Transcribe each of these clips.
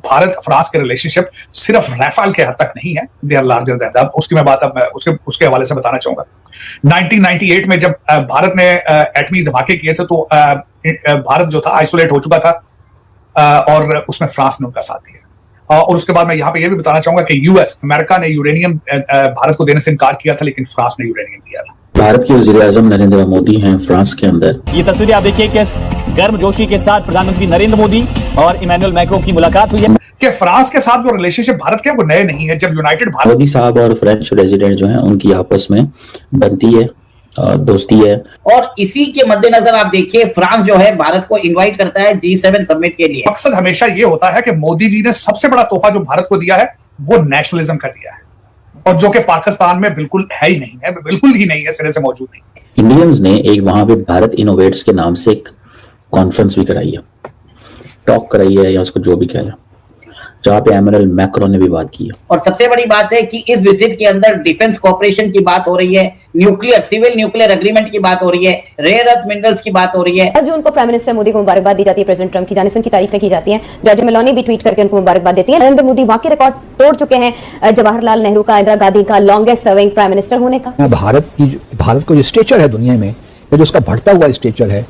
Bharat France के relationship सिर्फ Rafale के हद तक नहीं है, they are larger than that. उसकी मैं बात अब उसके हवाले से बताना चाहूंगा। 1998 में जब भारत ने एटमी धमाके किए थे तो भारत जो था आइसोलेट हो चुका था और उसमें फ्रांस ने उनका साथ दिया। और उसके बाद मैं यहाँ पे ये भी बताना चाहूंगा कि यूएस अमेरिका ने यूरेनियम भारत को देने से इनकार किया था, लेकिन फ्रांस ने यूरेनियम दिया था। भारत के वज़ीर-ए-आज़म नरेंद्र मोदी हैं फ्रांस के अंदर। ये तस्वीरें आप देखिए किस गर्मजोशी के साथ प्रधानमंत्री नरेंद्र मोदी और इमैनुअल मैक्रों की मुलाकात हुई है। कि फ्रांस के साथ जो रिलेशनशिप भारत के वो नए नहीं है। जब यूनाइटेड भारत मोदी साहब और फ्रेंच रेजिडेंट जो हैं उनकी आपस में बनती है, दोस्ती है। और इसी के मद्देनजर आप देखिए फ्रांस जो है भारत को इनवाइट करता है G7 समिट के लिए। मकसद हमेशा ये होता है कि मोदी जी ने सबसे बड़ा तोहफा जो भारत को दिया है वो नेशनलिज्म का दिया है, और जो कि पाकिस्तान में बिल्कुल है ही नहीं है, बिल्कुल ही नहीं है, सिरे से मौजूद नहीं। इंडियंस ने एक वहां पे भारत इनोवेट्स के नाम से एक कॉन्फ्रेंस भी कराई है, टॉक कराई है या उसको जो भी कह लें, जहां पे इमैनुअल मैक्रों ने भी बात की है। और सबसे बड़ी बात है कि इस विजिट के अंदर डिफेंस कोऑपरेशन की बात हो रही है, न्यूक्लियर सिविल न्यूक्लियर एग्रीमेंट की बात हो रही है, रेयर अर्थ मिनरल्स की बात हो रही है। आज जो उनको प्राइम मिनिस्टर मोदी को मुबारकबाद दी जाती है, प्रेसिडेंट ट्रंप की जानिब से उनकी तारीफें की जाती हैं, जॉर्जिया मेलोनी भी ट्वीट करके उनको मुबारकबाद देती है। नरेंद्र मोदी वाकई रिकॉर्ड तोड़ चुके हैं जवाहरलाल नेहरू का, इंदिरा गांधी का लॉन्गेस्ट सर्विंग प्राइम मिनिस्टर होने का। भारत को जो स्टेचर है दुनिया में, जो उसका बढ़ता हुआ स्टेचर है,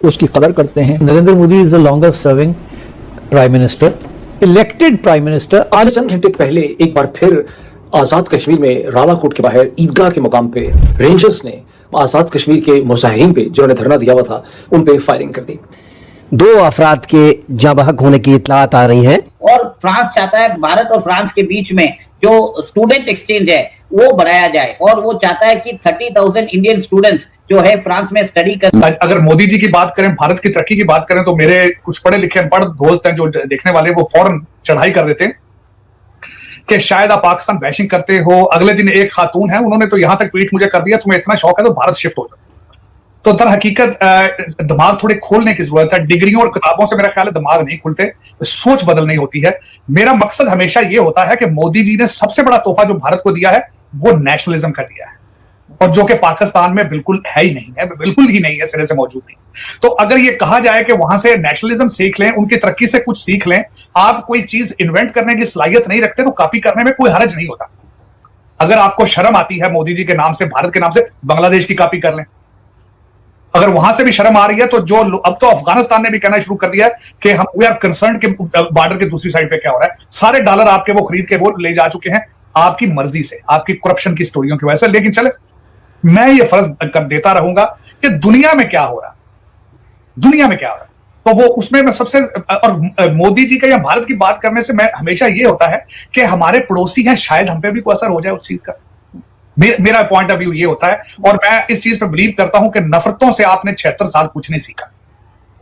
उसकी कदर करते हैं। Narendra Modi is the longest serving prime minister, elected prime minister. आज चंद घंटे पहले एक बार फिर आजाद कश्मीर में रावलाकोट के बाहर ईदगाह के मुकाम पे रेंजर्स ने आजाद कश्मीर के मुजाहिरीन पे जिन्होंने धरना दिया हुआ था उन पे फायरिंग कर दी। 2 अफराद के जाँ बहक होने की इत्तलात आ रही हैं। और फ्रांस चाहता है भारत और फ्रांस के बीच में जो स्टूडेंट एक्सचेंज है वो बढ़ाया जाए, और वो चाहता है कि 30,000 इंडियन स्टूडेंट्स जो है फ्रांस में स्टडी कर। अगर मोदी जी की बात करें, भारत की तरक्की की बात करें, तो मेरे कुछ पढ़े लिखे अनपढ़ दोस्त हैं जो देखने वाले, वो फौरन चढ़ाई कर देते हैं कि शायद आप पाकिस्तान बैशिंग करते हो। अगले दिन एक खातून है, उन्होंने तो यहां तक ट्वीट मुझे कर दिया, तुम्हें इतना शौक है तो भारत शिफ्ट हो जाओ। तो दर हकीकत दिमाग थोड़े खोलने की जरूरत है। डिग्रियों और किताबों से मेरा ख्याल है दिमाग नहीं खुलते, सोच बदलनी होती है। मेरा मकसद हमेशा ये होता है कि मोदी जी ने सबसे बड़ा तोहफा जो भारत को दिया है वो नेशनलिज्म का दिया है, और जो कि पाकिस्तान में बिल्कुल है ही नहीं है, बिल्कुल ही नहीं है, सिरे से मौजूद नहीं। तो अगर ये कहा जाए कि वहां से नेशनलिज्म सीख लें, उनकी तरक्की से कुछ सीख लें, आप कोई चीज इन्वेंट करने की सलाहियत नहीं रखते तो कॉपी करने में कोई हर्ज नहीं होता। अगर आपको शर्म आती है मोदी जी के नाम से, भारत के नाम से, बांग्लादेश की कॉपी कर लें। अगर वहां से भी शर्म आ रही है तो जो अब तो अफगानिस्तान ने भी कहना शुरू कर दिया है कि हम वी आर कंसर्न के बॉर्डर के दूसरी साइड पे क्या हो रहा है। सारे डॉलर आपके वो खरीद के वो ले जा चुके हैं आपकी मर्जी से, आपकी करप्शन की स्टोरियों की वजह से। लेकिन चले, मैं ये फर्ज कर देता रहूंगा कि दुनिया में क्या हो रहा है, दुनिया में क्या हो रहा है, तो वो उसमें मैं सबसे, और मोदी जी का या भारत की बात करने से मैं हमेशा ये होता है कि हमारे पड़ोसी हैं, शायद हम पे भी कोई असर हो जाए उस चीज का। मेरा पॉइंट ऑफ व्यू ये होता है, और मैं इस चीज पे बिलीव करता हूं कि नफरतों से आपने 76 साल कुछ नहीं सीखा।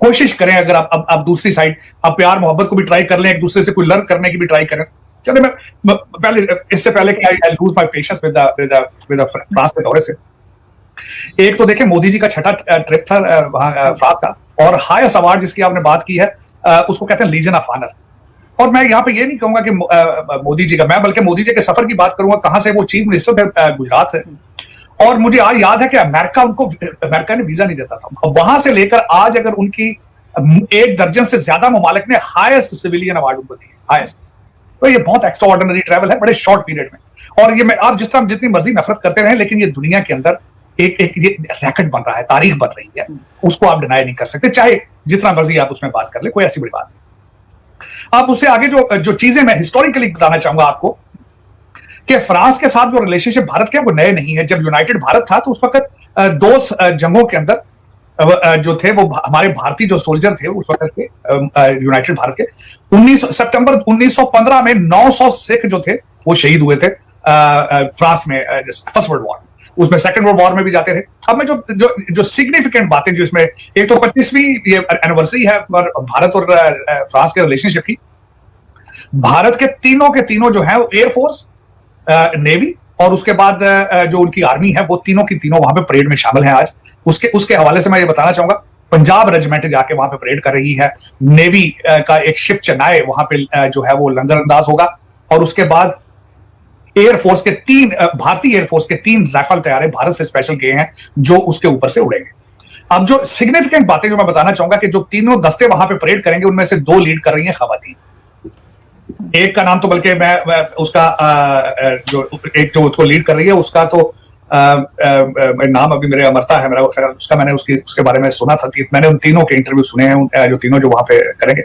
कोशिश करें, अगर आप दूसरी साइड आप प्यार मोहब्बत को भी ट्राई कर लें, एक दूसरे से कोई लर्न करने की भी ट्राई करें। चले, मैं पहले इससे पहले कि I lose my patience with France के दौरे से, एक तो देखें मोदी जी का छठा ट्रिप था फ्रांस का, और हाईएस्ट अवार्ड जिसकी आपने बात की है उसको कहते हैं लीजन ऑफ ऑनर। और मैं यहाँ पे ये नहीं कहूंगा कि मोदी जी का, मैं बल्कि मोदी जी के सफर की बात करूंगा, कहां से वो चीफ मिनिस्टर थे गुजरात से, और मुझे आज याद है कि अमेरिका ने वीजा नहीं देता था। वहां से लेकर आज अगर उनकी 1 दर्जन से ज्यादा ममालिक ने हाईएस्ट सिविलियन अवार्ड उनको दिए, हाईएस्ट। तो ये बहुत एक्स्ट्रा ऑर्डिनरी ट्रैवल है बड़े शॉर्ट पीरियड में। और ये आप जिस तरह जितनी मर्जी नफरत करते रहे, लेकिन ये दुनिया के अंदर एक ये रैकेट बन रहा है, तारीख बन रही है, उसको आप डिनाई नहीं कर सकते, चाहे जितना मर्जी आप उसमें बात कर ले, कोई ऐसी बड़ी बात नहीं। आप उससे आगे जो चीजें मैं हिस्टोरिकली बताना चाहूंगा आपको कि फ्रांस के साथ जो रिलेशनशिप भारत के वो नए नहीं है। जब यूनाइटेड भारत था तो उस वक्त 2 जंगों के अंदर जो थे वो हमारे भारतीय जो सोल्जर थे उस वक्त के यूनाइटेड भारत के, सितंबर 1915 में 900 सिख जो थे वो शहीद हुए थे फ्रांस में, फर्स्ट वर्ल्ड वॉर। उसमें सेकंड वर्ल्ड वॉर में भी जाते थे। अब मैं जो सिग्निफिकेंट बातें जो इसमें, एक तो 25वीं ये एनिवर्सरी है भारत और फ्रांस के रिलेशनशिप की। भारत के तीनों जो है एयरफोर्स, नेवी और उसके बाद जो उनकी आर्मी है, वो तीनों की तीनों वहां पे परेड में शामिल हैं आज। उसके हवाले से मैं ये बताना चाहूंगा, पंजाब रेजिमेंट जाके वहां पे परेड कर रही है। नेवी का एक शिप चेन्नई वहां पे जो है वो लंगर अंदाज होगा, और उसके बाद एयरफोर्स के भारतीय एयरफोर्स के 3 राइफल तैयार है, भारत से स्पेशल गए हैं, जो उसके ऊपर से उड़ेंगे। अब जो सिग्निफिकेंट बातें जो मैं बताना चाहूंगा कि जो तीनों दस्ते वहां पे परेड करेंगे, उनमें से 2 लीड कर रही हैं खवातीन। एक का नाम तो बल्कि मैं उसका जो उसको लीड कर रही है उसका तो नाम अभी मेरे अमरता है मेरा, उसका मैंने उसके बारे में सुना था। मैंने उन तीनों के इंटरव्यू सुने हैं, जो तीनों जो वहां पे करेंगे।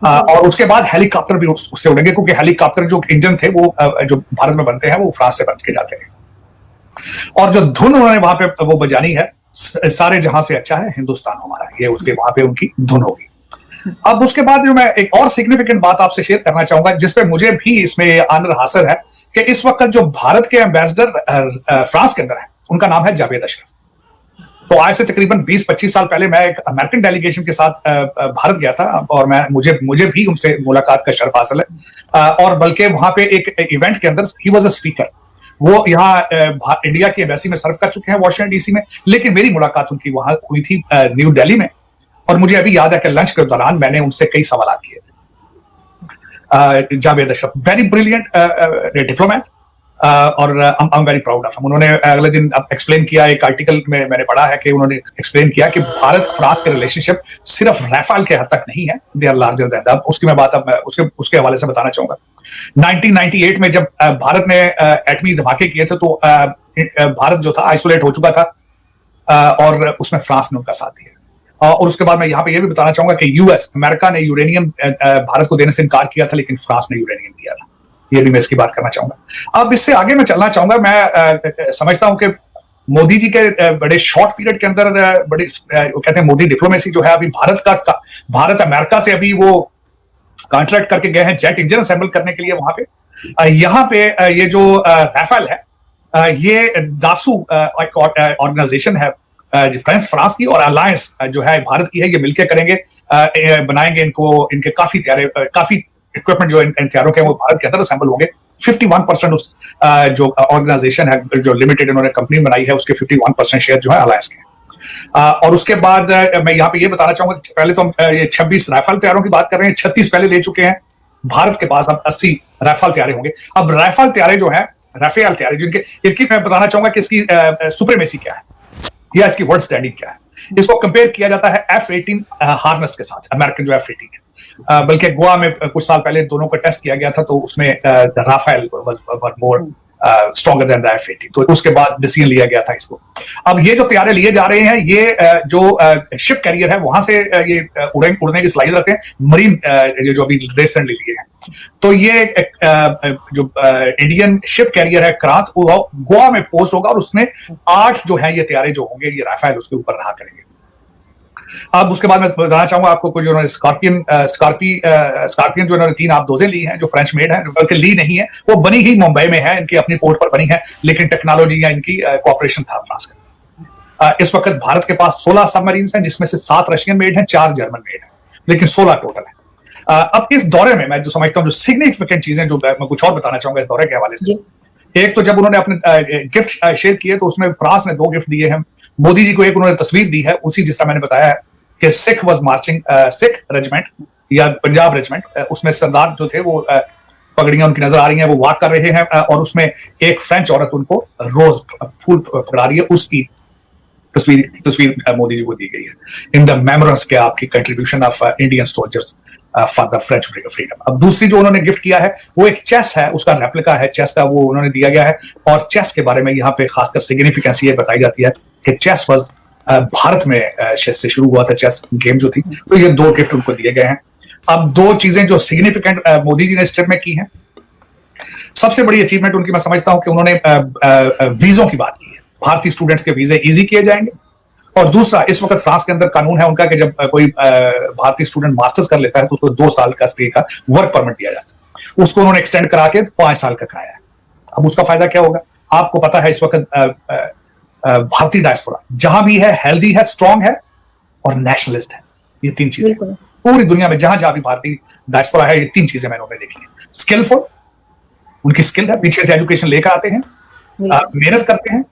और उसके बाद हेलीकॉप्टर भी उससे उड़ेंगे, क्योंकि हेलीकॉप्टर जो इंजन थे वो जो भारत में बनते हैं वो फ्रांस से बन के जाते हैं। और जो धुन उन्होंने वहां पे वो बजानी है, सारे जहां से अच्छा है हिंदुस्तान हमारा, ये उसके वहां पे उनकी धुन होगी। अब उसके बाद जो मैं एक और सिग्निफिकेंट बात आपसे शेयर करना चाहूंगा, जिसपे मुझे भी इसमें आनर हासिल है, कि इस वक्त जो भारत के एम्बेसडर फ्रांस के अंदर है, उनका नाम है जावेद अशरफ। तो आज से तकरीबन 20-25 साल पहले मैं एक अमेरिकन डेलीगेशन के साथ भारत गया था, और मुझे भी उनसे मुलाकात का शर्फ हासिल है। और बल्कि वहां पे एक इवेंट के अंदर ही वाज अ स्पीकर। वो यहाँ इंडिया की एम्बेसी में सर्व कर चुके हैं वॉशिंगटन डीसी में, लेकिन मेरी मुलाकात उनकी वहां हुई थी न्यू दिल्ली में। और मुझे अभी याद है कि लंच के दौरान मैंने उनसे कई सवाल किए थे। Javed Ashraf very brilliant diplomat, और I am very proud of him. उन्होंने अगले दिन एक्सप्लेन किया, एक आर्टिकल में मैंने पढ़ा है कि उन्होंने एक्सप्लेन किया कि भारत फ्रांस के रिलेशनशिप सिर्फ राफेल के हद तक नहीं है, they are larger than that. उसकी मैं बात अब उसके हवाले से बताना चाहूंगा। 1998 में जब भारत ने एटमी धमाके किए थे, तो भारत जो था आइसोलेट हो चुका था, और उसमें फ्रांस ने उनका साथ दिया। और उसके बाद मैं यहाँ पे ये भी बताना चाहूंगा कि अमेरिका ने यूरेनियम भारत को देने से इनकार किया था, लेकिन फ्रांस ने यूरेनियम दिया था। ये भी मैं इसकी बात करना चाहूंगा। अब इससे आगे मैं चलना चाहूंगा। मैं समझता हूं कि मोदी जी के बड़े शॉर्ट पीरियड के अंदर बड़े कहते हैं मोदी डिप्लोमेसी जो है, अभी भारत अमेरिका से अभी वो कॉन्ट्रैक्ट करके गए हैं जेट इंजन असेंबल करने के लिए वहां पे। यहाँ पे ये जो राफेल है, ये दासू ऑर्गेनाइजेशन है फ्रांस की, और अलायंस जो है भारत की है, ये मिलकर करेंगे, बनाएंगे इनके काफी इक्विपमेंट जो इन हथियारों के वो भारत के अंदर असेंबल होंगे। 51% उस जो ऑर्गेनाइजेशन है, जो लिमिटेड इन्होंने कंपनी बनाई है, उसके 51% शेयर जो है अलायंस के। और उसके बाद मैं यहाँ पे ये बताना चाहूंगा, पहले तो हम ये 26 राइफल तैयारों की बात कर रहे हैं, 36 पहले ले चुके हैं। भारत के पास अब 80 राइफल तैयारे होंगे। अब राइफल तैयारे जो है, राफेल तैयारे जिनकी मैं बताना चाहूंगा कि इसकी सुप्रीमेसी क्या है या इसकी वर्ल्ड स्टैंडिंग क्या है। इसको कंपेयर किया जाता है F-18 हार्नेस के साथ, अमेरिकन जो F-18 है। बल्कि गोवा में कुछ साल पहले दोनों को टेस्ट किया गया था, तो उसमें Rafale was more stronger than the F-18, तो उसके बाद डिसीजन लिया गया था इसको। अब ये जो तैयारे लिए जा रहे हैं, ये जो शिप कैरियर है वहां से ये उड़ने की सलाहियत रखते हैं, मरीन जो अभी रिसेंटली लिए हैं। तो ये जो इंडियन शिप कैरियर है क्रांत, गोवा में पोस्ट होगा, और उसमें 8 जो है ये तैयारे जो होंगे, ये राफेल उसके ऊपर रहा करेंगे। अब उसके बाद मैं बताना चाहूंगा आपको कुछ जो स्कॉर्पियन जो इन्होंने 3 आबदोजें ली हैं, जो फ्रेंच मेड है, बल्कि ली नहीं है, वो बनी ही मुंबई में है, इनकी अपनी पोर्ट पर बनी है, लेकिन टेक्नोलॉजी या इनकी कॉपरेशन था फ्रांस का। इस वक्त भारत के पास 16 सबमरीन्स हैं, जिसमें से 7 रशियन मेड हैं, 4 जर्मन मेड हैं, लेकिन 16 टोटल है। अब इस दौरे में मैं जो समझता हूँ, जो सिग्निफिकेंट चीजें जो मैं कुछ और बताना चाहूंगा इस दौरे के हवाले से। एक तो जब उन्होंने अपने गिफ्ट शेयर किए, तो उसमें फ्रांस ने 2 गिफ्ट दिए हैं मोदी जी को। एक उन्होंने तस्वीर दी है उसी, जिस तरह मैंने बताया है कि Sikh was marching, Sikh regiment या पंजाब रेजिमेंट, उसमें सरदार जो थे वो पगड़ियां उनकी नजर आ रही हैं, वो वॉक कर रहे हैं, और उसमें एक फ्रेंच औरत उनको रोज फूल पकड़ा रही है, उसकी तस्वीर मोदी जी को दी गई है इन द मेमोरेंस के आपकी contribution of Indian soldiers for the French freedom. अब दूसरी जो उन्होंने गिफ्ट किया है वो एक चेस है, उसका रेप्लिका है चेस का, वो उन्होंने दिया गया है। और चेस के बारे में यहाँ पे खासकर सिग्निफिकेंस ये बताई जाती है कि चेस वाज भारत में चेस से शुरू हुआ था, चेस गेम जो थी। तो ये 2 गिफ्ट उनको दिए गए हैं। अब 2 चीजें जो सिग्निफिकेंट मोदी जी ने इस ट्रिप में की हैं, सबसे बड़ी अचीवमेंट उनकी मैं समझता हूं कि उन्होंने वीजों की बात की है। भारतीय स्टूडेंट्स के वीजे इजी किए जाएंगे। और दूसरा, इस वक्त फ्रांस के अंदर कानून है उनका कि जब कोई भारतीय स्टूडेंट मास्टर्स कर लेता है, तो उसको 2 साल का स्टे का वर्क परमिट दिया जाता है। उसको उन्होंने एक्सटेंड करा के 5 साल का कराया है। अब उसका फायदा क्या होगा? आपको पता है इस वक्त भारतीय डायस्पोरा जहां भी है, हेल्दी है, स्ट्रांग है और नेशनलिस्ट है। ये 3 चीजें पूरी दुनिया में जहां जहां भी भारतीय डायस्पोरा है, ये 3 चीजें मैंने उन्हें देखी है। स्किलफुल, उनकी स्किल है, पीछे से एजुकेशन लेकर आते हैं, मेहनत करते हैं,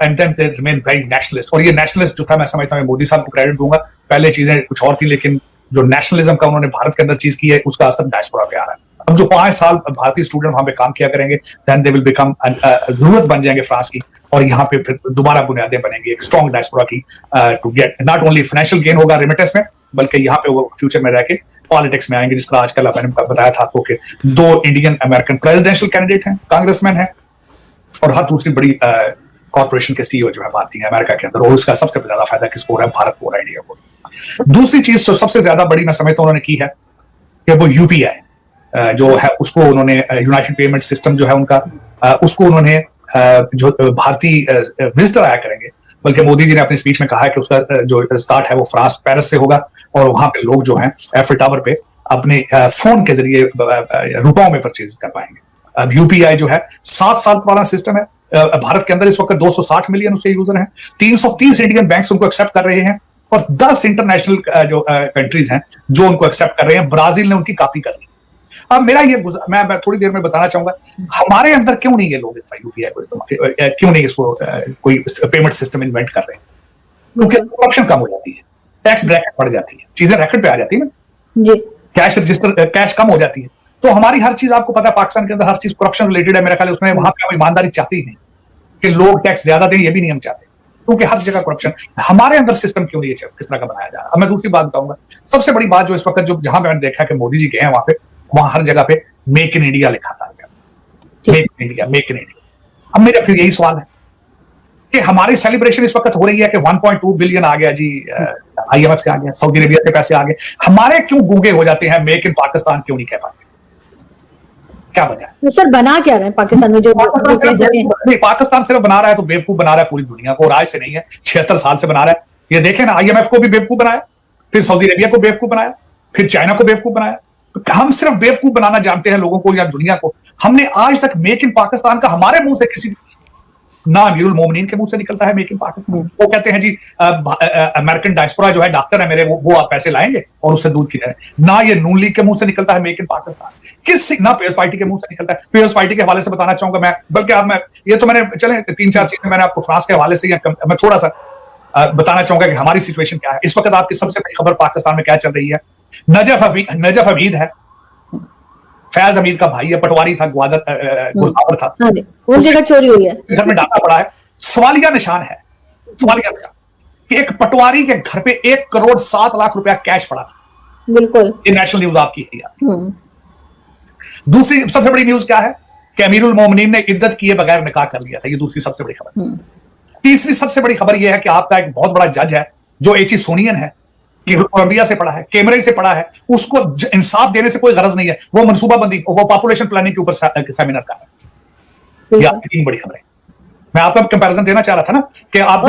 and then they remain very nationalist. और ये नेशनलिस्ट जो था, मैं समझता हूँ मोदी साहब को क्रेडिट दूंगा। पहले चीजें कुछ और थी, लेकिन जो नेशनलिज्म का उन्होंने भारत के अंदर चीज की है, उसका असर डायस्पोरा पे आ रहा है। अब जो 5 साल भारतीय स्टूडेंट वहां पे काम किया करेंगे, देन दे विल बिकम जरूरत बन जाएंगे फ्रांस की, और यहाँ पे फिर दोबारा बुनियादें बनेंगी एक स्ट्रॉन्ग डायस्पोरा की, to get not only financial gain होगा रेमिटेंस में, बल्कि यहाँ पे वो फ्यूचर में रह के पॉलिटिक्स में आएंगे, जिस तरह आजकल मैंने बताया था आपको कि 2 इंडियन अमेरिकन प्रेसिडेंशियल कैंडिडेट हैं, कांग्रेसमैन हैं, और हर दूसरी बड़ी कॉर्पोरेशन के सीईओ जो है भारतीय है अमेरिका के अंदर, और उसका सबसे ज्यादा फायदा किसको हो रहा है? भारत को हो रहा है, इंडिया को। दूसरी चीज जो सबसे ज्यादा बड़ी मैं समझता हूं उन्होंने की है कि वो यूपीआई जो है उसको उन्होंने यूनाइटेड पेमेंट सिस्टम जो है उनका उसको उन्होंने जो भारतीय विजिटर आया करेंगे, बल्कि मोदी जी ने अपनी स्पीच में कहा है कि उसका जो स्टार्ट है वो फ्रांस पेरिस से होगा, और वहां पे लोग जो हैं एफिल टावर पे अपने फोन के जरिए रुपयों में परचेज कर पाएंगे। अब यूपीआई जो है 7 साल पुराना सिस्टम है। भारत के अंदर इस वक्त 260 मिलियन उसके यूजर हैं, 330 इंडियन बैंक्स उनको एक्सेप्ट कर रहे हैं, और 10 इंटरनेशनल जो कंट्रीज हैं जो उनको एक्सेप्ट कर रहे हैं। ब्राजील ने उनकी कॉपी कर ली। अब मेरा ये मैं थोड़ी देर में बताना चाहूंगा हमारे अंदर क्यों नहीं ये लोग इस तरह यूपीआई को इस्तेमाल, क्यों नहीं इसको कोई पेमेंट सिस्टम इन्वेंट कर रहे हैं? क्योंकि करप्शन कम हो जाती है, टैक्स ब्रैकेट बढ़ जाती है, चीजें रैकेट पे आ जाती है ना जी, कैश रजिस्टर कैश कम हो जाती है। तो हमारी हर चीज आपको पता है पाकिस्तान के अंदर हर चीज करप्शन रिलेटेड है। मेरा ख्याल उसमें वहां पे ईमानदारी चाहती ही नहीं कि लोग टैक्स ज्यादा दें, ये भी नहीं हम चाहते, क्योंकि हर जगह करप्शन। हमारे अंदर सिस्टम क्यों नहीं है किस तरह का बनाया जा रहा है? अब मैं दूसरी बात बताऊंगा। सबसे बड़ी बात जो इस वक्त जो जहां मैंने देखा कि मोदी जी गए हैं वहां हर जगह पे मेक इन इंडिया लिखा था, make in India, make in India. अब मेरा फिर यही सवाल है कि हमारी सेलिब्रेशन इस वक्त हो रही है कि 1.2 बिलियन आ गया जी, IMF से आ गया, सऊदी अरेबिया से पैसे आ गए, हमारे क्यों गूंगे हो जाते हैं? मेक इन पाकिस्तान क्यों नहीं कह पाते? क्या वजह है? सर बना क्या रहे हैं पाकिस्तान में? जो पाकिस्तान सिर्फ बना रहा है तो बेवकूफ बना रहा है पूरी दुनिया को, राय से नहीं है, 76 साल से बना रहा है। ये देखें ना, IMF को भी बेवकूफ बनाया, फिर सऊदी अरेबिया को बेवकूफ बनाया, फिर चाइना को बेवकूफ बनाया। हम सिर्फ बेवकूफ बनाना जानते हैं लोगों को या दुनिया को। हमने आज तक मेक इन पाकिस्तान का हमारे मुंह से किसी ना अमीरुल मोमिनीन के मुंह से निकलता है मेक इन पाकिस्तान। वो कहते हैं जी अमेरिकन डायस्पोरा जो है डॉक्टर है मेरे, वो आप पैसे लाएंगे और उससे दूध खिलाएं। ना ये नून लीग के मुंह से निकलता है मेक इन पाकिस्तान, किस ना पीपल्स पार्टी के मुंह से निकलता है। पीपल्स पार्टी के हवाले से बताना चाहूंगा मैं, बल्कि अब मैं ये तो मैंने चले 3-4 चीजें मैंने आपको फ्रांस के हवाले से मैं थोड़ा सा बताना चाहूंगा कि हमारी सिचुएशन क्या है इस वक्त। आपकी सबसे बड़ी खबर पाकिस्तान में क्या चल रही है? नजफ हमीद है, फैज हमीद का भाई है, पटवारी था, गुरदावर था, उस जगह चोरी हुई है, घर में डाका पड़ा है। सवालिया निशान है, सवालिया निशान कि एक पटवारी के घर पे 1 करोड़ 7 लाख रुपया कैश पड़ा था। बिल्कुल, ये नेशनल न्यूज आपकी है। दूसरी सबसे बड़ी न्यूज क्या है कि अमीरुल मोमिनीन ने इद्दत किए बगैर निकाह कर लिया था। ये दूसरी सबसे बड़ी खबर। तीसरी सबसे बड़ी खबर यह है कि आपका एक बहुत बड़ा जज है जो एच.ई. सोनियन है, कोलंबिया से पढ़ा है, कैमरे से पढ़ा है, उसको इंसाफ देने से कोई गरज नहीं है। वो मनसूबाबंदी, वो पॉपुलेशन प्लानिंग के ऊपर सेमिनार कर रहा है। ये आपकी 3 बड़ी खबरें। मैं आपको कंपैरिजन देना चाह रहा था ना कि आप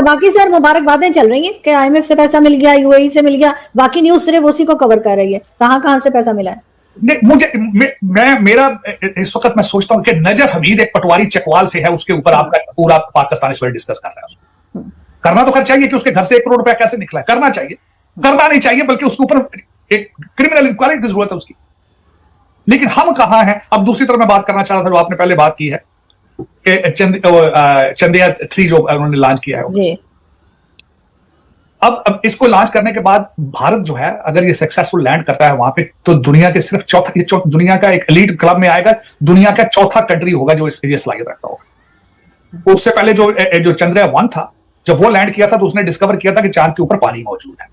बाकी सर मुबारकबादें चल रही हैं कि IMF से पैसा मिल गया, UAE से मिल गया, बाकी न्यूज सिर्फ उसी को कवर कर रही है। कहां से पैसा मिला है? मुझे मेरा इस वक्त मैं सोचता हूं कि नजफ हमीद एक पटवारी चकवाल से है, उसके ऊपर आपका पूरा पाकिस्तान इस वक्त डिस्कस कर रहा है। उसको करना तो खैर चाहिए कि उसके घर से 1 करोड़ रुपया कैसे निकला है, करना चाहिए, करना नहीं चाहिए, बल्कि उसके ऊपर एक क्रिमिनल इंक्वायरी की जरूरत है उसकी। लेकिन हम कहां हैं? अब दूसरी तरफ मैं बात करना चाह रहा था जो आपने पहले बात की है कि चंद्रयान 3 जो उन्होंने लॉन्च किया है। अब इसको लॉन्च करने के बाद भारत जो है अगर ये सक्सेसफुल लैंड करता है वहां पे, तो दुनिया के सिर्फ दुनिया का एक एलीट क्लब में आएगा, दुनिया का चौथा कंट्री होगा जो इसकी सलाहियत रखता होगा। उससे पहले जो चंद्रयान 1 था, जब वो लैंड किया था तो उसने डिस्कवर किया था कि चांद के ऊपर पानी मौजूद है,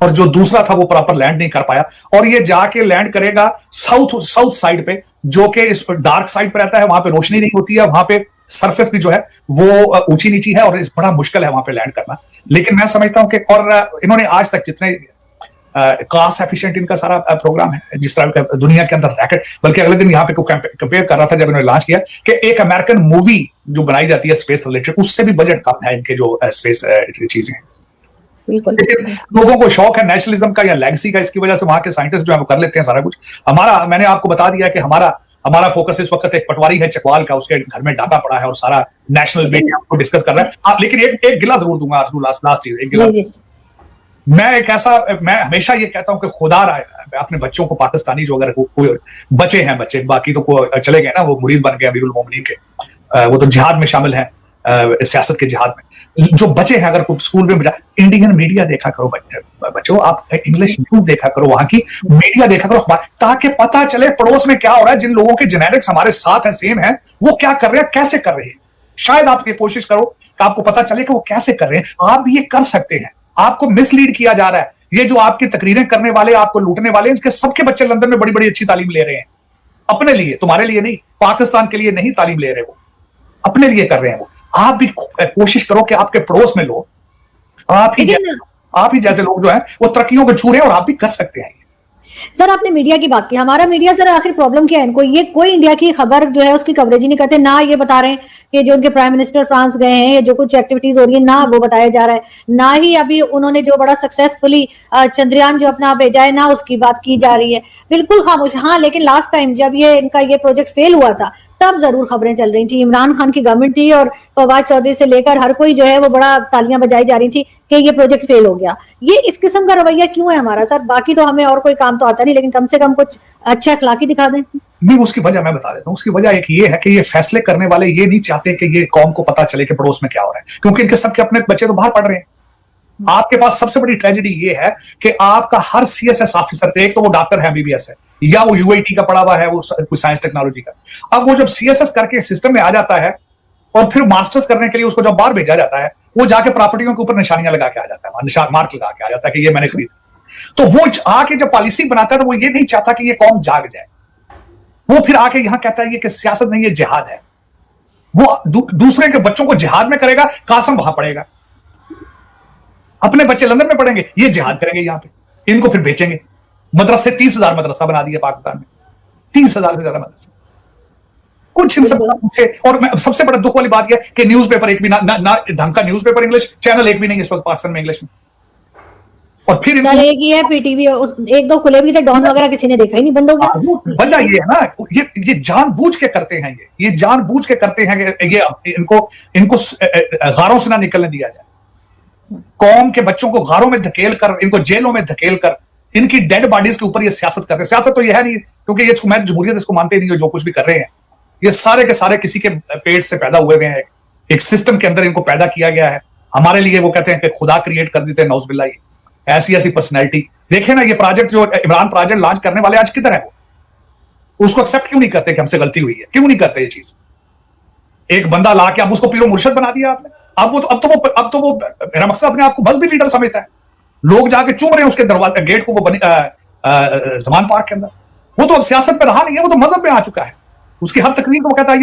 और जो दूसरा था वो प्रॉपर लैंड नहीं कर पाया, और ये जाके लैंड करेगा साउथ साइड पे, जो कि इस डार्क साइड पे रहता है, वहां पे रोशनी नहीं होती है, वहां पे सरफेस भी जो है वो ऊंची नीची है, और इस बड़ा मुश्किल है वहां पे लैंड करना। लेकिन मैं समझता हूं कि और इन्होंने आज तक जितने कॉस्ट एफिशिएंट इनका सारा प्रोग्राम है, जिस तरह का दुनिया के अंदर रैकेट, बल्कि अगले दिन यहाँ पे कंपेयर कर रहा था जब इन्होंने लॉन्च किया कि एक अमेरिकन मूवी जो बनाई जाती है स्पेस रिलेटेड, उससे भी बजट कम है इनके जो स्पेस चीजें हैं। लेकिन लोगों को शौक है नेशनलिज्म का या लेगेसी का, इसकी वजह से वहां के साइंटिस्ट जो है वो कर लेते हैं सारा कुछ। मैंने आपको बता दिया कि हमारा फोकस इस वक्त एक पटवारी है चकवाल का, उसके घर में डाका पड़ा है और सारा नेशनल मीडिया को डिस्कस कर रहा है। लेकिन एक गिला जरूर दूंगा, लास्ट चीज एक गिला। मैं हमेशा ये कहता हूं कि खुदा राय अपने बच्चों को, पाकिस्तानी जो अगर कोई बचे हैं, बच्चे बाकी तो चले गए ना, वो मुरीद बन गए अमीरुल मोमिनीन के, वो तो जिहाद में शामिल है, सियासत के जिहाद में। जो बचे हैं अगर कोई स्कूल में इंडियन मीडिया देखा करो बच्चों, आप इंग्लिश न्यूज देखा करो, वहां की मीडिया देखा करो, ताकि पता चले पड़ोस में क्या हो रहा है। जिन लोगों के जेनेटिक्स हमारे साथ हैं, सेम है, वो क्या कर रहे हैं, कैसे कर रहे हैं। शायद आप ये कोशिश करो कि आपको पता चले कि वो कैसे कर रहे हैं। आप भी ये कर सकते हैं। आपको मिसलीड किया जा रहा है ये जो आपकी तकरीरें करने वाले, आपको लूटने वाले, इनके सबके बच्चे लंदन में बड़ी बड़ी अच्छी तालीम ले रहे हैं, अपने लिए, तुम्हारे लिए नहीं, पाकिस्तान के लिए नहीं तालीम ले रहे, वो अपने लिए कर रहे हैं। वो आप भी कोशिश करो कि आपके पड़ोस में लोग, आप ही जैसे लोग जो है वो तरक्कियों को छू रहे हैं, और आप भी कर सकते हैं। सर आपने मीडिया की बात की, हमारा मीडिया सर आखिर प्रॉब्लम क्या है इनको, ये कोई इंडिया की खबर जो है उसकी कवरेज ही नहीं करते, ना ये बता रहे हैं कि जो उनके प्राइम मिनिस्टर फ्रांस गए हैं, जो कुछ एक्टिविटीज हो रही है ना वो बताया जा रहा है, ना ही अभी उन्होंने जो बड़ा सक्सेसफुली चंद्रयान जो अपना भेजा है ना उसकी बात की जा रही है, बिल्कुल खामोश। हाँ, लेकिन लास्ट टाइम जब इनका ये प्रोजेक्ट फेल हुआ था तब जरूर खबरें चल रही थी, इमरान खान की गवर्नमेंट थी और फवाद चौधरी से लेकर हर कोई जो है वो बड़ा तालियां बजाई जा रही थी कि ये प्रोजेक्ट फेल हो गया। ये इस किस्म का रवैया क्यों है हमारा सर? बाकी तो हमें और कोई काम तो आता नहीं, लेकिन कम से कम कुछ अच्छा अखलाकी दिखा दें। नहीं, उसकी वजह मैं बता देता हूँ। उसकी वजह एक ये है कि ये फैसले करने वाले ये नहीं चाहते कि ये कौम को पता चले कि पड़ोस में क्या हो रहा है, क्योंकि इनके सबके अपने बच्चे तो बाहर पढ़ रहे हैं। आपके पास सबसे बड़ी ट्रेजेडी ये है कि आपका हर सीएसएस ऑफिसर, एक तो वो डॉक्टर है, एमबीबीएस है, या वो यूआईटी का पढ़ा हुआ है, वो कोई साइंस टेक्नोलॉजी का। अब वो जब सीएसएस करके सिस्टम में आ जाता है और फिर मास्टर्स करने के लिए उसको जब बाहर भेजा जाता है, वो जाके प्रॉपर्टियों के ऊपर निशानियां लगा के आ जाता है, निशान मार्क लगा के आ जाता है कि ये मैंने खरीदा। तो वो आके जब पॉलिसी बनाता है तो वो ये नहीं चाहता कि ये कौम जाग जाए। वो फिर आके यहां कहता है कि सियासत नहीं, ये जिहाद है। वो दूसरे के बच्चों को जिहाद में करेगा, कासम वहां पड़ेगा, अपने बच्चे लंदन में पढ़ेंगे, ये जिहाद करेंगे यहां पे, इनको फिर बेचेंगे। मदरसे 30,000 मदरसा बना दिया पाकिस्तान में, 30,000 से ज्यादा मदरसा। कुछ इनसे पूछे। और सबसे बड़ा दुख वाली बात यह कि न्यूज़पेपर एक भी ना ढंग का न्यूज़पेपर इंग्लिश चैनल एक भी नहीं इस वक्त पाकिस्तान में इंग्लिश में। और फिर एक ही है पीटीवी, एक दो खुले भी थे, डॉन वगैरह किसी ने देखा ही नहीं, बंद हो गया। वजह ये है ना, ये जानबूझ के करते हैं, ये जानबूझ के करते हैं कि ये इनको गारों से ना निकलने दिया जाए। कौम के बच्चों को गारों में धकेल कर, इनको जेलों में धकेल कर, इनकी डेड बॉडीज के ऊपर ये सियासत करते हैं। सियासत तो ये है नहीं, क्योंकि ये मैं जमहूरियत इसको मानते नहीं, जो कुछ भी कर रहे हैं ये सारे के सारे किसी के पेट से पैदा हुए हैं, एक सिस्टम के अंदर इनको पैदा किया गया है। हमारे लिए वो कहते हैं कि खुदा क्रिएट कर देते हैं, नौज़बिल्ला। ऐसी पर्सनैलिटी देखे ना, ये प्रोजेक्ट जो इमरान प्रोजेक्ट लॉन्च करने वाले आज किधर है, वो उसको एक्सेप्ट क्यों नहीं करते कि हमसे गलती हुई है? क्यों नहीं करते ये चीज? एक बंदा ला के अब उसको पीरो मुर्शद बना दिया आपने। अब तो वो मेरा मकसद अपने आप को बस भी लीडर समझता है। लोग जाके चूम रहे हैं उसके दरवाजे गेट को, वो बनी जमान पार्क के अंदर। वो तो अब सियासत में रहा नहीं है, वो तो मजहब में आ चुका है। उसकी हर तकरीर को कहता है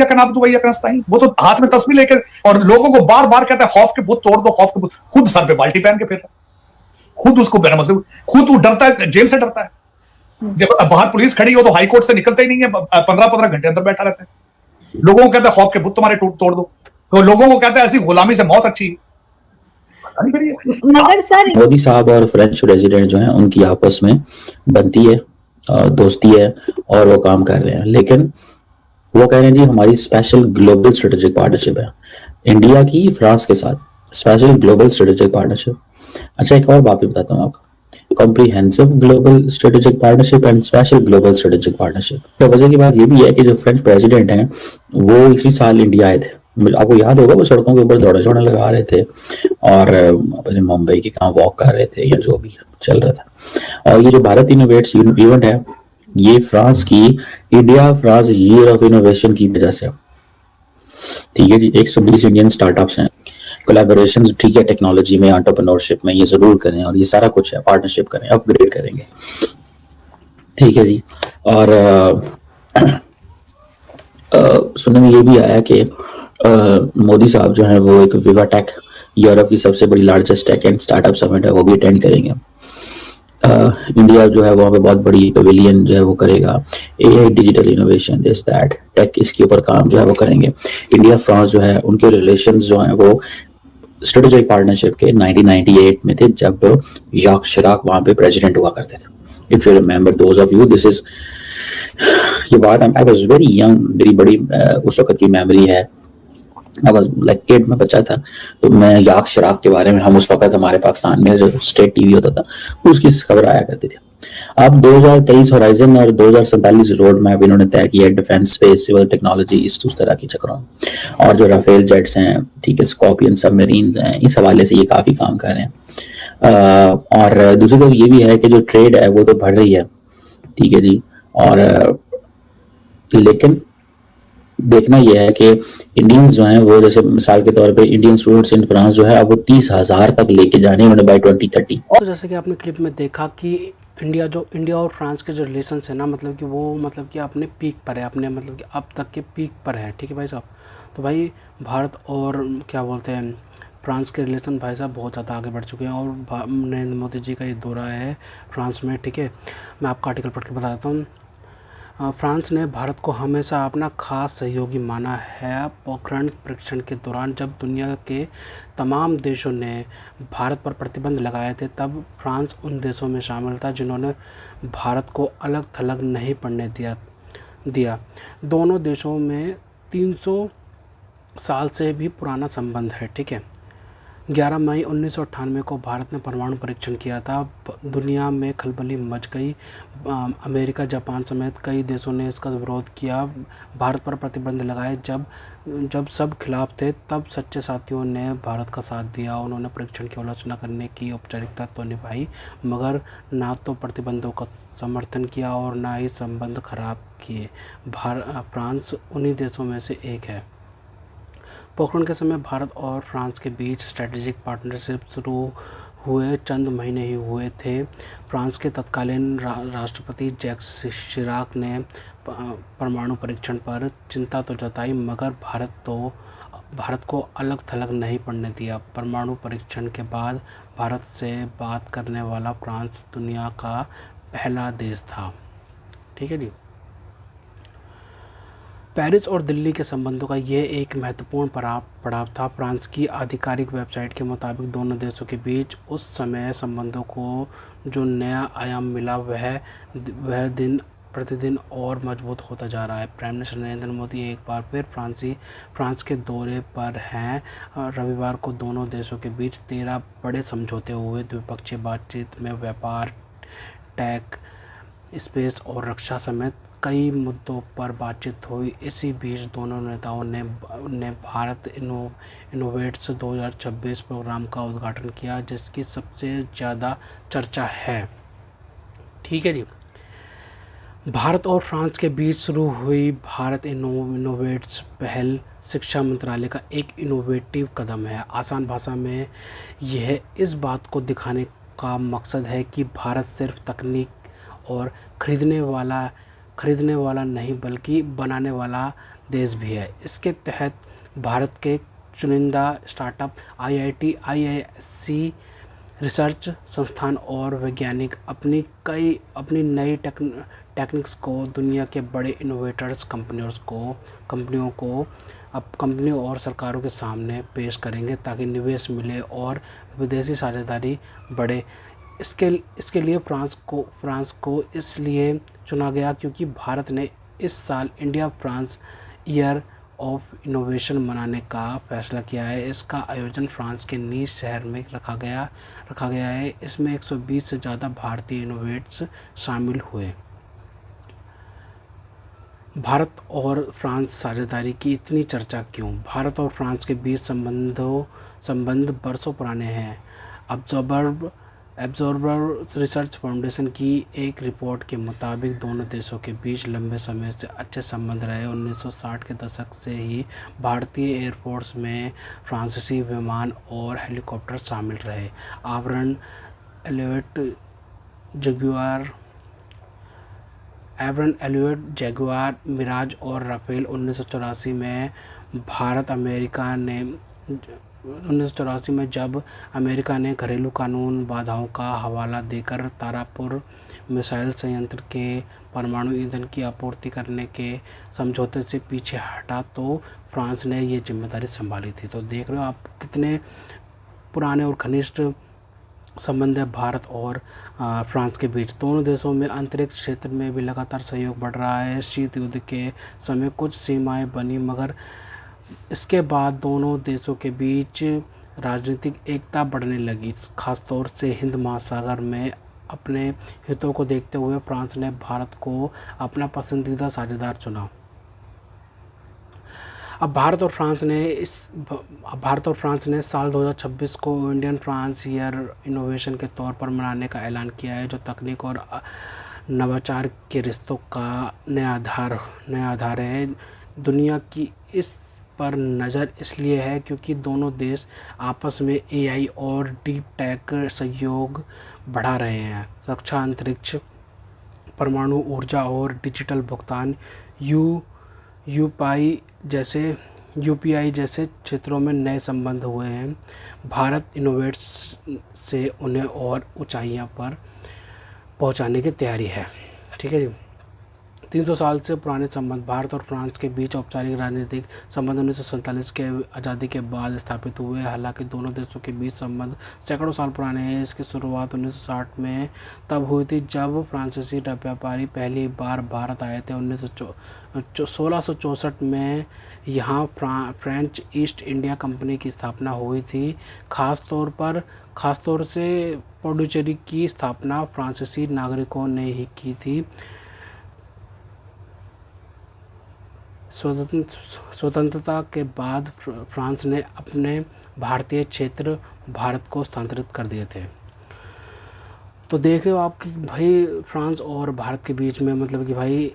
वो तो हाथ में तस्वीर लेकर और लोगों को बार बार कहता है खौफ के बुत तोड़ दो, खौफ के बुत। खुद सर पे बाल्टी पहन के फिर खुद उसको बेना मजहब, खुद वो डरता है, जेल से डरता है। जब बाहर पुलिस खड़ी हो तो हाई कोर्ट से निकलता ही नहीं है, 15-15 घंटे अंदर बैठा रहता है। लोगों को कहता है खौफ के बुत तुम्हारे तोड़ दो, तो लोगों को कहता है ऐसी गुलामी से मौत अच्छी। मगर सर मोदी साहब और फ्रेंच प्रेसिडेंट जो हैं उनकी आपस में बनती है, दोस्ती है और वो काम कर रहे हैं, लेकिन वो कह रहे हैं जी हमारी स्पेशल ग्लोबल स्ट्रेटेजिक पार्टनरशिप है इंडिया की फ्रांस के साथ, स्पेशल ग्लोबल स्ट्रेटेजिक पार्टनरशिप। अच्छा, एक और बात भी बताता हूँ आपको, comprehensive global strategic partnership and special global strategic partnership. तो वजह की बात ये भी है कि जो फ्रेंच प्रेसिडेंट हैं वो इसी साल इंडिया आए थे, आपको याद होगा, वो सड़कों के ऊपर दौड़े छोड़े लगा रहे थे और अपने मुंबई के कहाँ वॉक कर रहे थे या जो भी चल रहा था। और ये जो भारत इनोवेट्स इवेंट है, ये फ्रांस की India France year of innovation की वजह से, ठीक है जी। 120 इंडियन स्टार्टअप्स हैं, कोलैबोरेशंस, ठीक है, टेक्नोलॉजी में, एंटरप्रेन्योरशिप में, ये जरूर करें और ये सारा कुछ है, पार्टनरशिप करें, अपग्रेड करेंगे, ठीक है जी। और सुनने में ये भी आया कि मोदी साहब जो है वो एक विवाटेक, यूरोप की सबसे बड़ी largest tech and startup summit है, वो भी अटेंड करेंगे। इंडिया जो है वहाँ पे बहुत बड़ी पवेलियन जो है वो करेगा, AI, digital innovation, this that tech, इसके ऊपर काम जो है वो करेंगे। इंडिया फ्रांस जो है उनके रिलेशंस जो हैं वो स्ट्रेटेजिक पार्टनरशिप के 1998 में थे, जब याक शिराक वहाँ पे प्रेसिडेंट हुआ करते थे। If you remember those of you, this is, ये बात आई वाज वेरी यंग, मेरी बड़ी उस वक्त की मेमोरी है। लाइक किड में बच्चा था तो मैं याक शिराक के बारे में, हम उस वक्त हमारे पाकिस्तान में जो स्टेट टीवी होता था उसकी खबर आया करती थी। अब 2023 होराइजन और 2047 रोड मैप इन्होंने तय किया, डिफेंस, स्पेस, सिविल टेक्नोलॉजी, उस तरह की चक्रों, और जो राफेल जेट्स हैं, ठीक है, स्कॉर्पियन सबमरीन्स हैं, इस हवाले से ये काफी काम कर रहे हैं। और दूसरी तरफ ये भी है कि जो ट्रेड है वो तो बढ़ रही है, ठीक है जी, और लेकिन देखना यह है कि इंडियंस जो हैं वो, जैसे मिसाल के तौर पे इंडियन स्टूडेंट्स इन फ्रांस जो है अब वो 30,000 तक लेके जाने उन्हें बाय 2030। और जैसे कि आपने क्लिप में देखा कि इंडिया और फ्रांस के जो रिलेशंस है ना, मतलब कि वो मतलब कि अपने पीक पर है, अपने मतलब कि अब तक के पीक पर है। ठीक है भाई साहब। तो भाई भारत और क्या बोलते हैं फ्रांस के रिलेशन भाई साहब बहुत ज़्यादा आगे बढ़ चुके हैं और नरेंद्र मोदी जी का ये दौरा है फ्रांस में। ठीक है, मैं आपका आर्टिकल पढ़ के बताता हूँ। फ्रांस ने भारत को हमेशा अपना खास सहयोगी माना है। पोखरण परीक्षण के दौरान जब दुनिया के तमाम देशों ने भारत पर प्रतिबंध लगाए थे, तब फ्रांस उन देशों में शामिल था जिन्होंने भारत को अलग थलग नहीं पड़ने दिया। दोनों देशों में 300 साल से भी पुराना संबंध है। ठीक है। 11 मई 1998 को भारत ने परमाणु परीक्षण किया था। दुनिया में खलबली मच गई। अमेरिका, जापान समेत कई देशों ने इसका विरोध किया, भारत पर प्रतिबंध लगाए। जब सब खिलाफ थे, तब सच्चे साथियों ने भारत का साथ दिया। उन्होंने परीक्षण की आलोचना करने की औपचारिकता तो निभाई, मगर ना तो प्रतिबंधों का समर्थन किया और ना ही संबंध खराब किए। फ्रांस उन्हीं देशों में से एक है। पोखरण के समय भारत और फ्रांस के बीच स्ट्रेटेजिक पार्टनरशिप शुरू हुए चंद महीने ही हुए थे। फ्रांस के तत्कालीन राष्ट्रपति जैक्स शिराक ने परमाणु परीक्षण पर चिंता तो जताई, मगर भारत को अलग थलग नहीं पड़ने दिया। परमाणु परीक्षण के बाद भारत से बात करने वाला फ्रांस दुनिया का पहला देश था। ठीक है जी। पेरिस और दिल्ली के संबंधों का यह एक महत्वपूर्ण पड़ाव था। फ्रांस की आधिकारिक वेबसाइट के मुताबिक दोनों देशों के बीच उस समय संबंधों को जो नया आयाम मिला वह दिन प्रतिदिन और मजबूत होता जा रहा है। प्राइम मिनिस्टर नरेंद्र मोदी एक बार फिर फ्रांस के दौरे पर हैं। रविवार को दोनों देशों के बीच 13 बड़े समझौते हुए। द्विपक्षीय बातचीत में व्यापार, टेक, स्पेस और रक्षा समेत कई मुद्दों पर बातचीत हुई। इसी बीच दोनों नेताओं ने भारत इनोवेट्स 2026 प्रोग्राम का उद्घाटन किया, जिसकी सबसे ज़्यादा चर्चा है। ठीक है जी। भारत और फ्रांस के बीच शुरू हुई भारत इनोवेट्स पहल शिक्षा मंत्रालय का एक इनोवेटिव कदम है। आसान भाषा में यह इस बात को दिखाने का मकसद है कि भारत सिर्फ तकनीक और खरीदने वाला नहीं बल्कि बनाने वाला देश भी है। इसके तहत भारत के चुनिंदा स्टार्टअप, IIT, IISc, रिसर्च संस्थान और वैज्ञानिक अपनी नई टेक्निक्स को दुनिया के बड़े इनोवेटर्स कंपनियों और सरकारों के सामने पेश करेंगे, ताकि निवेश मिले और विदेशी साझेदारी बढ़े। इसके लिए फ्रांस को इसलिए चुना गया क्योंकि भारत ने इस साल India France year of innovation मनाने का फैसला किया है। इसका आयोजन फ्रांस के नीस शहर में रखा गया है। इसमें 120 से ज़्यादा भारतीय इनोवेट्स शामिल हुए। भारत और फ्रांस साझेदारी की इतनी चर्चा क्यों? भारत और फ्रांस के बीच संबंध बरसों पुराने हैं। ऑब्जर्वर रिसर्च फाउंडेशन की एक रिपोर्ट के मुताबिक दोनों देशों के बीच लंबे समय से अच्छे संबंध रहे। 1960 के दशक से ही भारतीय एयरफोर्स में फ्रांसीसी विमान और हेलीकॉप्टर शामिल रहे। एवरन एलियट, जगुआर, मिराज और राफेल 1984 में जब अमेरिका ने घरेलू कानून बाधाओं का हवाला देकर तारापुर मिसाइल संयंत्र के परमाणु ईंधन की आपूर्ति करने के समझौते से पीछे हटा, तो फ्रांस ने ये जिम्मेदारी संभाली थी। तो देख रहे हो आप कितने पुराने और घनिष्ठ संबंध है भारत और फ्रांस के बीच। दोनों देशों में अंतरिक्ष क्षेत्र में भी लगातार सहयोग बढ़ रहा है। शीत युद्ध के समय कुछ सीमाएं बनी, मगर इसके बाद दोनों देशों के बीच राजनीतिक एकता बढ़ने लगी। खासतौर से हिंद महासागर में अपने हितों को देखते हुए फ्रांस ने भारत को अपना पसंदीदा साझेदार चुना। अब भारत और फ्रांस ने साल 2026 को इंडियन फ्रांस ईयर इनोवेशन के तौर पर मनाने का ऐलान किया है, जो तकनीक और नवाचार के रिश्तों का नया आधार है। दुनिया की इस पर नज़र इसलिए है क्योंकि दोनों देश आपस में एआई और डीप टेक सहयोग बढ़ा रहे हैं। रक्षा, अंतरिक्ष, परमाणु ऊर्जा और डिजिटल भुगतान यूपीआई जैसे क्षेत्रों में नए संबंध हुए हैं। भारत इनोवेट्स से उन्हें और ऊंचाइयों पर पहुंचाने की तैयारी है। ठीक है जी। 300 साल से पुराने संबंध। भारत और फ्रांस के बीच औपचारिक राजनीतिक संबंध 1947 के आज़ादी के बाद स्थापित हुए। हालांकि दोनों देशों के बीच संबंध सैकड़ों साल पुराने हैं। इसकी शुरुआत 1960 में तब हुई थी जब फ्रांसीसी व्यापारी पहली बार भारत आए थे। 1664 में यहाँ फ्रेंच ईस्ट इंडिया कंपनी की स्थापना हुई थी। खासतौर से पुडुचेरी की स्थापना फ्रांसीसी नागरिकों ने ही की थी। स्वतंत्रता के बाद फ्रांस ने अपने भारतीय क्षेत्र भारत को स्थानांतरित कर दिए थे। तो देख रहे हो आप कि भाई फ्रांस और भारत के बीच में मतलब कि भाई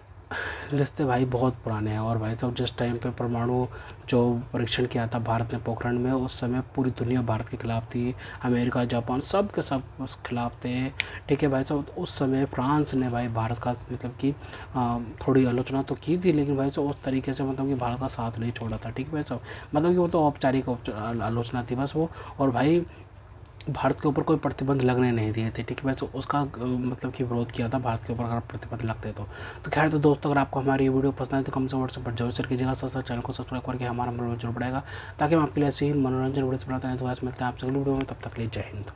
रिश्ते भाई बहुत पुराने हैं। और भाई साहब जिस टाइम पे परमाणु जो परीक्षण किया था भारत ने पोखरण में, उस समय पूरी दुनिया भारत के खिलाफ थी। अमेरिका, जापान सब के सब उस खिलाफ थे। ठीक है भाई साहब, उस समय फ्रांस ने भाई भारत का मतलब कि थोड़ी आलोचना तो की थी, लेकिन भाई साहब उस तरीके से मतलब कि भारत का साथ नहीं छोड़ा था। ठीक है भाई साहब, मतलब कि वो तो औपचारिक आलोचना थी बस वो। और भाई भारत के ऊपर कोई प्रतिबंध लगने नहीं दिए थे। ठीक है भाई, तो उसका मतलब कि विरोध किया था भारत के ऊपर अगर प्रतिबंध लगते तो खैर। तो दोस्तों अगर आपको हमारी ये वीडियो पसंद है तो कम से व्हाट्सएप पर जरूर शेयर कीजिएगा। साथ चैनल को सब्सक्राइब करके हमारा मनोरंजन जरूर बढ़ेगा ताकि हम आपके लिए ऐसे ही मनोरंजन वीडियो बनाते हैं। तो आज मिलते हैं आपसे अगली वीडियो में, तब तक के लिए जय हिंद।